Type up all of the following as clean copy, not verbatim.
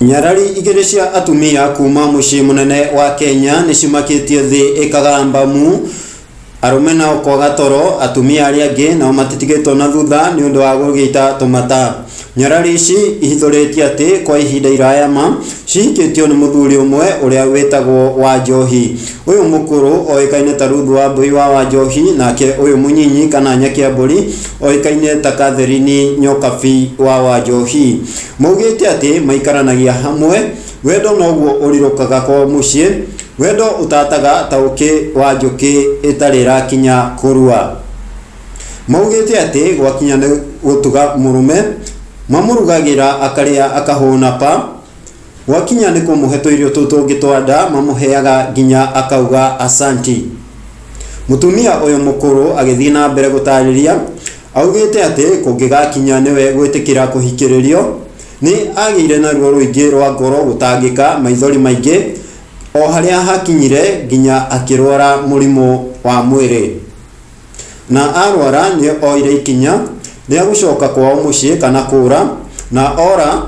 Nyarari igiri cia atumia kuma mucii munene wa Kenya nicimakitie thi ikagamba mu arume nao kwaga toro, atumia aria angi nao matitigitwo na thutha ni undu wa gugita tumata. Nyarari ici ihithuritie ati kwa ihinda iraya ma cihikitio ni muthuri umwe uria witagwo Wanjohi. Uyu mukuru oikaine ta Ruth Wambui wa Wanjohi, nake uyu munyinyi kana nyakia mburi oikaine ta Catherine Nyokabi wa Wanjohi. Maugite ati maikaranagia hamwe, wendo noguo urirukaga kwa mucii, wendo utataga ta uki wa njuki itari rakinya kurua. Maugite ati gwakinya ni gutuga murume mamurugagira akaria akahuna pa, gwakinya ni kumuhe irio tutungi twanda mamuheaga nginya akauga asanti. Mutumia uyu mukuru agithii na mbere gutariria augite ati kungigakinya niwe gwitikira kuhikiririo ni agire na ruo ruingi rwa ngoro gutangika maithori maingi o haria hakinyire nginya akirwara murimu wa mwiri, na arwara ni oire ikinya ni agucoka kwa mucii kana kura, na ora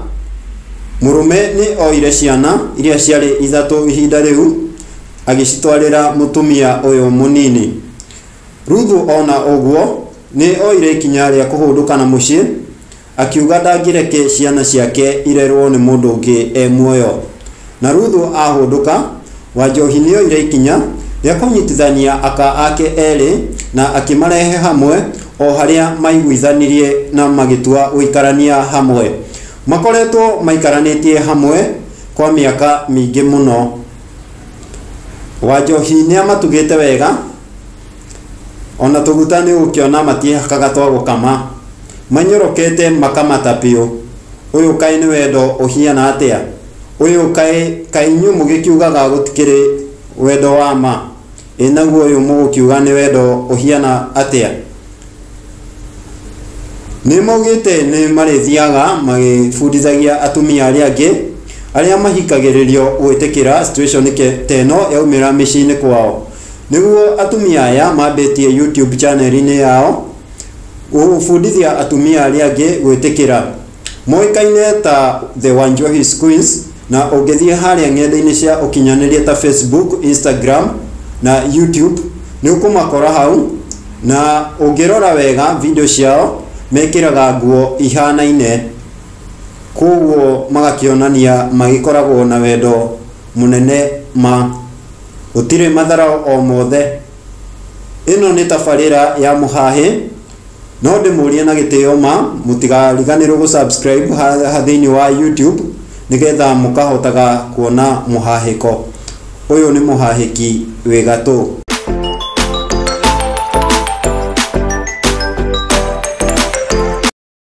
murume ni oire ciana iria ciari ithatu ihinda riu agicitwarira mutumia uyu munini. Ruthu ona uguo ni oire ikinya ria kuhunduka na mucii akiuga ndangireke ciana ciake irerwo ni mundu ungi e muoyo. Na Ruthu ahunduka, Wanjohi ni oire ikinya ria kunyitithania aka ake eri na akimarehe hamwe o haria maiguithanirie na magitua guikarania hamwe. Makoretwo maikaranitie hamwe kwa miaka mingi muno. Wanjohi ni amatugite wega, ona tuguta ni ukiona matihakaga twa gukama, manyorokete makamata piu. Uyu kai ni wendo uhiana atia? Uyu kai nyu mugikiugaga gutikiri wendo wa ma, enaguo uyu mugikiuga ni wendo uhiana atia? Ni maugite ni marithiaga magifundithagia atumia aria angi aria mahikagiririo gwitikira situation teno yaumira micini kwao. Niguo atumia aya mambitie YouTube channel ini yao ufundithia atumia aria angi gwitikira. Moikaine ta The Wanjohi Queens, na ungithie haria ng'enda-ini cia ukinyaniria ta Facebook, Instagram na YouTube ni ukumakora hau, na ungirora wega video ciao mekiraga nguo ihanaine, koguo magakionania magikoragwo na wendo munene ma utire matharao o mothe. Ino ni tabarira ya Muhahi, no ndimurie na gitio ma mutigariganirwo gu subscribe hathini wa YouTube nigetha mukahotaga kuona muhahiko. Uyu ni muhahiki wegatu.